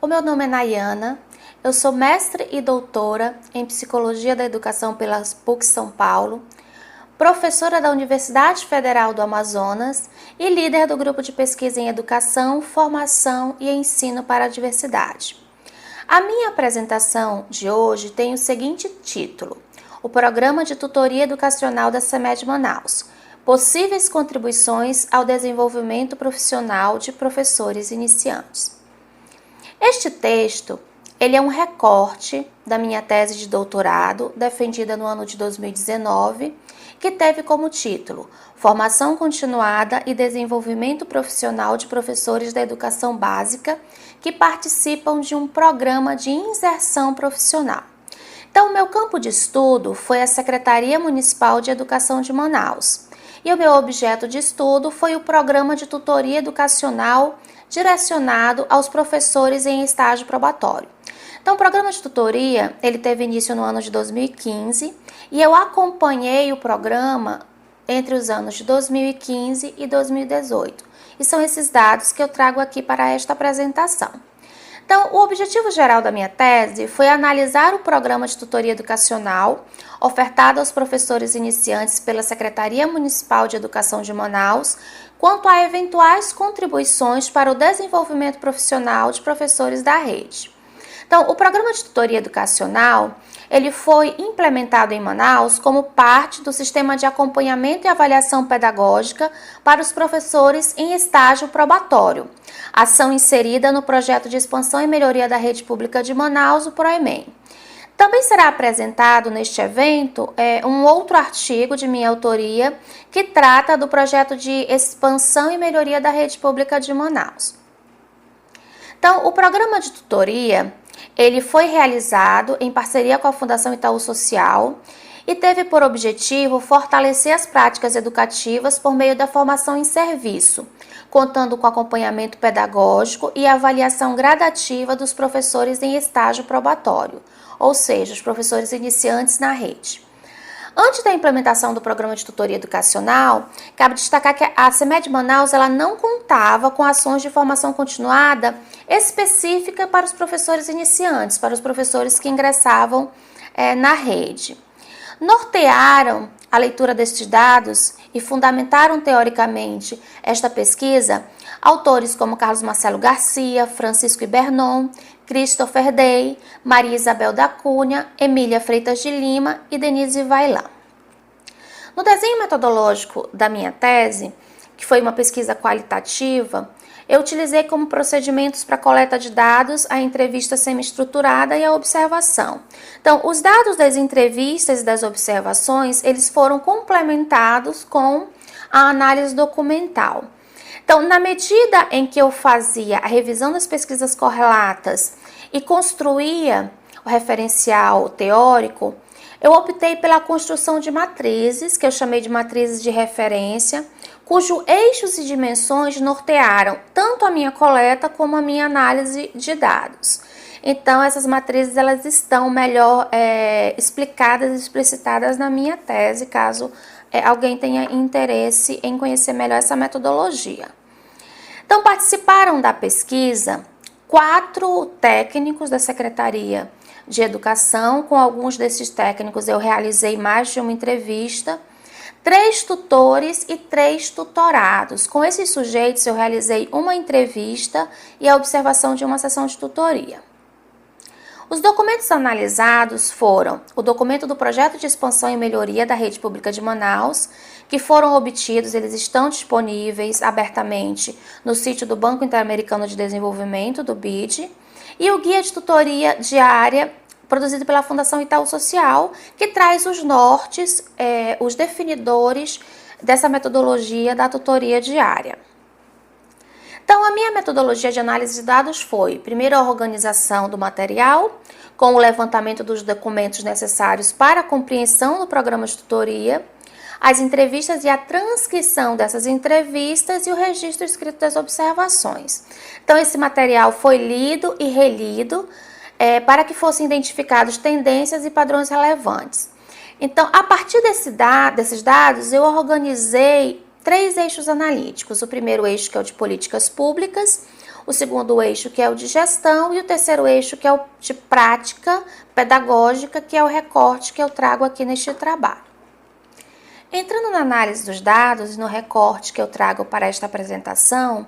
O meu nome é Nayana, eu sou mestre e doutora em Psicologia da Educação pela PUC São Paulo, professora da Universidade Federal do Amazonas e líder do grupo de pesquisa em Educação, Formação e Ensino para a Diversidade. A minha apresentação de hoje tem o seguinte título: o Programa de Tutoria Educacional da CEMED Manaus, possíveis contribuições ao desenvolvimento profissional de professores iniciantes. Este texto, ele é um recorte da minha tese de doutorado, defendida no ano de 2019, que teve como título Formação Continuada e Desenvolvimento Profissional de Professores da Educação Básica que participam de um programa de inserção profissional. Então, o meu campo de estudo foi a Secretaria Municipal de Educação de Manaus. E o meu objeto de estudo foi o Programa de Tutoria Educacional direcionado aos professores em estágio probatório. Então, o programa de tutoria, ele teve início no ano de 2015 e eu acompanhei o programa entre os anos de 2015 e 2018. E são esses dados que eu trago aqui para esta apresentação. Então, o objetivo geral da minha tese foi analisar o programa de tutoria educacional ofertado aos professores iniciantes pela Secretaria Municipal de Educação de Manaus, quanto a eventuais contribuições para o desenvolvimento profissional de professores da rede. Então, o programa de tutoria educacional, ele foi implementado em Manaus como parte do sistema de acompanhamento e avaliação pedagógica para os professores em estágio probatório, ação inserida no projeto de expansão e melhoria da rede pública de Manaus, o PROEMEN. Também será apresentado neste evento um outro artigo de minha autoria que trata do projeto de expansão e melhoria da rede pública de Manaus. Então, o programa de tutoria, ele foi realizado em parceria com a Fundação Itaú Social e teve por objetivo fortalecer as práticas educativas por meio da formação em serviço, contando com acompanhamento pedagógico e avaliação gradativa dos professores em estágio probatório, ou seja, os professores iniciantes na rede. Antes da implementação do programa de tutoria educacional, cabe destacar que a CEMED Manaus ela não contava com ações de formação continuada específica para os professores iniciantes, para os professores que ingressavam na rede. Nortearam a leitura destes dados e fundamentaram teoricamente esta pesquisa autores como Carlos Marcelo Garcia, Francisco Ibernon, Christopher Day, Maria Isabel da Cunha, Emília Freitas de Lima e Denise Vaillant. No desenho metodológico da minha tese, que foi uma pesquisa qualitativa, eu utilizei como procedimentos para coleta de dados a entrevista semi-estruturada e a observação. Então, os dados das entrevistas e das observações, eles foram complementados com a análise documental. Então, na medida em que eu fazia a revisão das pesquisas correlatas e construía o referencial teórico, eu optei pela construção de matrizes, que eu chamei de matrizes de referência, cujos eixos e dimensões nortearam tanto a minha coleta como a minha análise de dados. Então, essas matrizes elas estão melhor explicadas e explicitadas na minha tese, caso alguém tenha interesse em conhecer melhor essa metodologia. Então, participaram da pesquisa 4 técnicos da Secretaria de Educação. Com alguns desses técnicos eu realizei mais de uma entrevista, 3 tutores e 3 tutorados. Com esses sujeitos eu realizei uma entrevista e a observação de uma sessão de tutoria. Os documentos analisados foram o documento do Projeto de Expansão e Melhoria da Rede Pública de Manaus, que foram obtidos, eles estão disponíveis abertamente no sítio do Banco Interamericano de Desenvolvimento, do BID, e o Guia de Tutoria Diária, produzido pela Fundação Itaú Social, que traz os nortes, os definidores dessa metodologia da tutoria diária. Então, a minha metodologia de análise de dados foi, primeiro, a organização do material, com o levantamento dos documentos necessários para a compreensão do programa de tutoria, as entrevistas e a transcrição dessas entrevistas e o registro escrito das observações. Então, esse material foi lido e relido para que fossem identificados tendências e padrões relevantes. Então, a partir desses dados, eu organizei 3 eixos analíticos. O primeiro eixo, que é o de políticas públicas, o segundo eixo, que é o de gestão, e o terceiro eixo, que é o de prática pedagógica, que é o recorte que eu trago aqui neste trabalho. Entrando na análise dos dados e no recorte que eu trago para esta apresentação,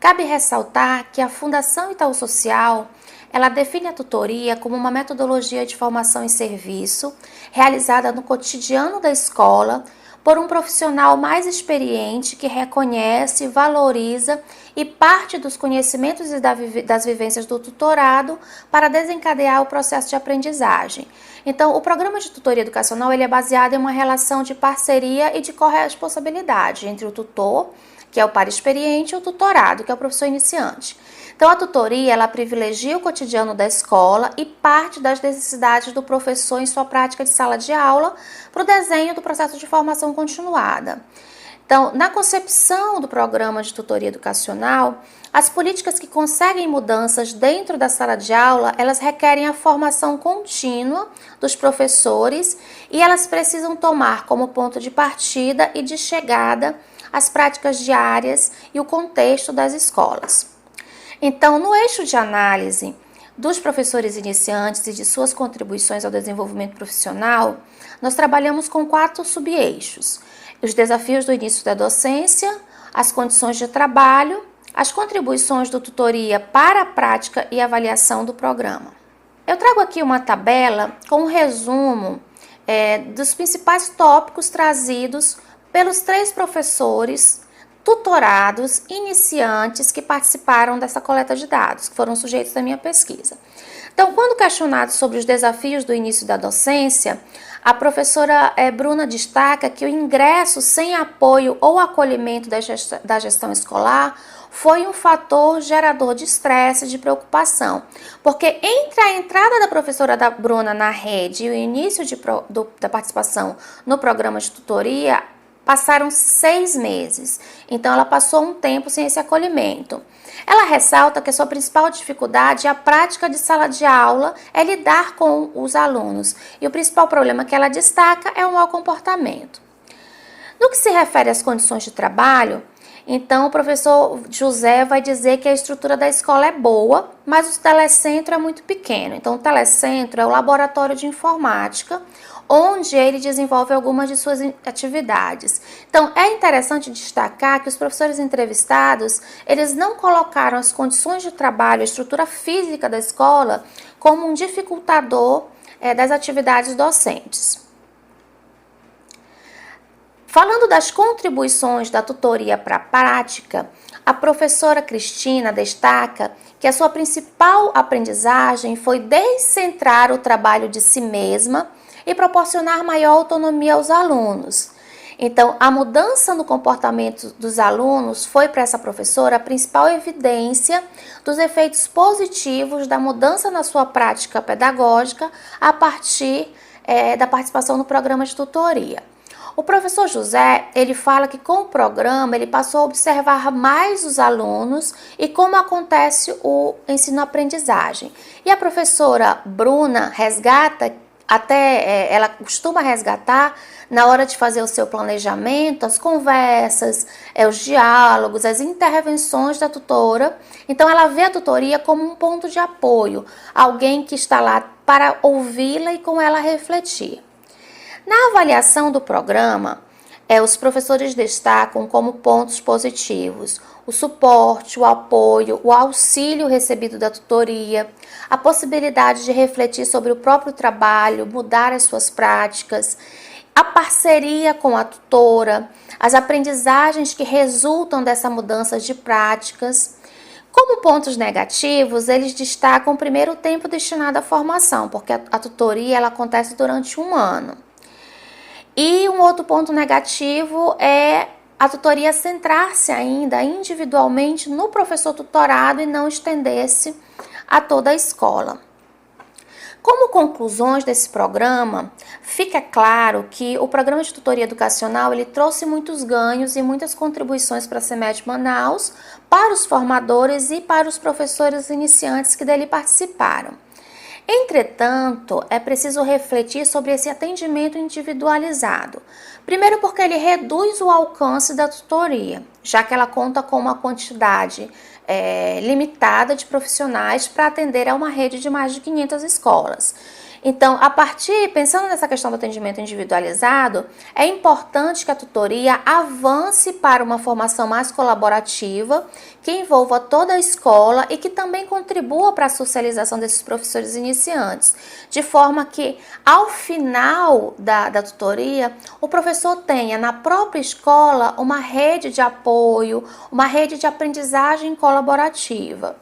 cabe ressaltar que a Fundação Itaú Social, ela define a tutoria como uma metodologia de formação em serviço realizada no cotidiano da escola por um profissional mais experiente que reconhece, valoriza e parte dos conhecimentos e das vivências do tutorado para desencadear o processo de aprendizagem. Então, o programa de tutoria educacional ele é baseado em uma relação de parceria e de corresponsabilidade entre o tutor, que é o par experiente, e o tutorado, que é o professor iniciante. Então, a tutoria, ela privilegia o cotidiano da escola e parte das necessidades do professor em sua prática de sala de aula para o desenho do processo de formação continuada. Então, na concepção do programa de tutoria educacional, as políticas que conseguem mudanças dentro da sala de aula, elas requerem a formação contínua dos professores e elas precisam tomar como ponto de partida e de chegada as práticas diárias e o contexto das escolas. Então, no eixo de análise dos professores iniciantes e de suas contribuições ao desenvolvimento profissional, nós trabalhamos com 4 subeixos: os desafios do início da docência, as condições de trabalho, as contribuições do tutoria para a prática e avaliação do programa. Eu trago aqui uma tabela com um resumo dos principais tópicos trazidos pelos 3 professores tutorados iniciantes que participaram dessa coleta de dados, que foram sujeitos da minha pesquisa. Então, quando questionado sobre os desafios do início da docência, a professora Bruna destaca que o ingresso sem apoio ou acolhimento da gestão escolar foi um fator gerador de estresse e de preocupação, porque entre a entrada da professora Bruna na rede e o início da participação no programa de tutoria, passaram 6 meses, então ela passou um tempo sem esse acolhimento. Ela ressalta que a sua principal dificuldade é a prática de sala de aula, é lidar com os alunos, e o principal problema que ela destaca é o mau comportamento. No que se refere às condições de trabalho, então o professor José vai dizer que a estrutura da escola é boa, mas o telecentro é muito pequeno. Então o telecentro é o laboratório de informática, onde ele desenvolve algumas de suas atividades. Então, é interessante destacar que os professores entrevistados, eles não colocaram as condições de trabalho, a estrutura física da escola, como um dificultador das atividades docentes. Falando das contribuições da tutoria para a prática, a professora Cristina destaca que a sua principal aprendizagem foi descentrar o trabalho de si mesma e proporcionar maior autonomia aos alunos. Então, a mudança no comportamento dos alunos foi para essa professora a principal evidência dos efeitos positivos da mudança na sua prática pedagógica a partir da participação no programa de tutoria. O professor José, ele fala que com o programa ele passou a observar mais os alunos e como acontece o ensino-aprendizagem. E a professora Bruna resgata, ela costuma resgatar na hora de fazer o seu planejamento, as conversas, os diálogos, as intervenções da tutora. Então ela vê a tutoria como um ponto de apoio, alguém que está lá para ouvi-la e com ela refletir. Na avaliação do programa, os professores destacam como pontos positivos o suporte, o apoio, o auxílio recebido da tutoria, a possibilidade de refletir sobre o próprio trabalho, mudar as suas práticas, a parceria com a tutora, as aprendizagens que resultam dessa mudança de práticas. Como pontos negativos, eles destacam primeiro o tempo destinado à formação, porque a tutoria ela acontece durante 1 ano. E um outro ponto negativo é a tutoria centrar-se ainda individualmente no professor tutorado e não estender-se a toda a escola. Como conclusões desse programa, fica claro que o programa de tutoria educacional ele trouxe muitos ganhos e muitas contribuições para a CEMED Manaus, para os formadores e para os professores iniciantes que dele participaram. Entretanto, é preciso refletir sobre esse atendimento individualizado. Primeiro, porque ele reduz o alcance da tutoria, já que ela conta com uma quantidade limitada de profissionais para atender a uma rede de mais de 500 escolas. Então, pensando nessa questão do atendimento individualizado, é importante que a tutoria avance para uma formação mais colaborativa, que envolva toda a escola e que também contribua para a socialização desses professores iniciantes, de forma que, ao final da tutoria, o professor tenha na própria escola uma rede de apoio, uma rede de aprendizagem colaborativa.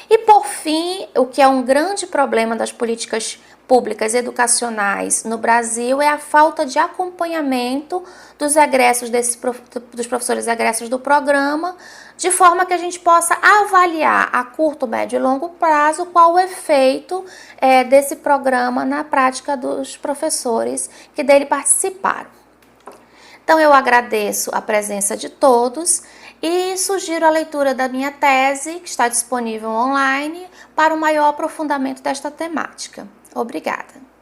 E por fim, o que é um grande problema das políticas públicas educacionais no Brasil é a falta de acompanhamento dos egressos dos professores egressos do programa, de forma que a gente possa avaliar a curto, médio e longo prazo qual o efeito desse programa na prática dos professores que dele participaram. Então eu agradeço a presença de todos e sugiro a leitura da minha tese, que está disponível online, para um maior aprofundamento desta temática. Obrigada.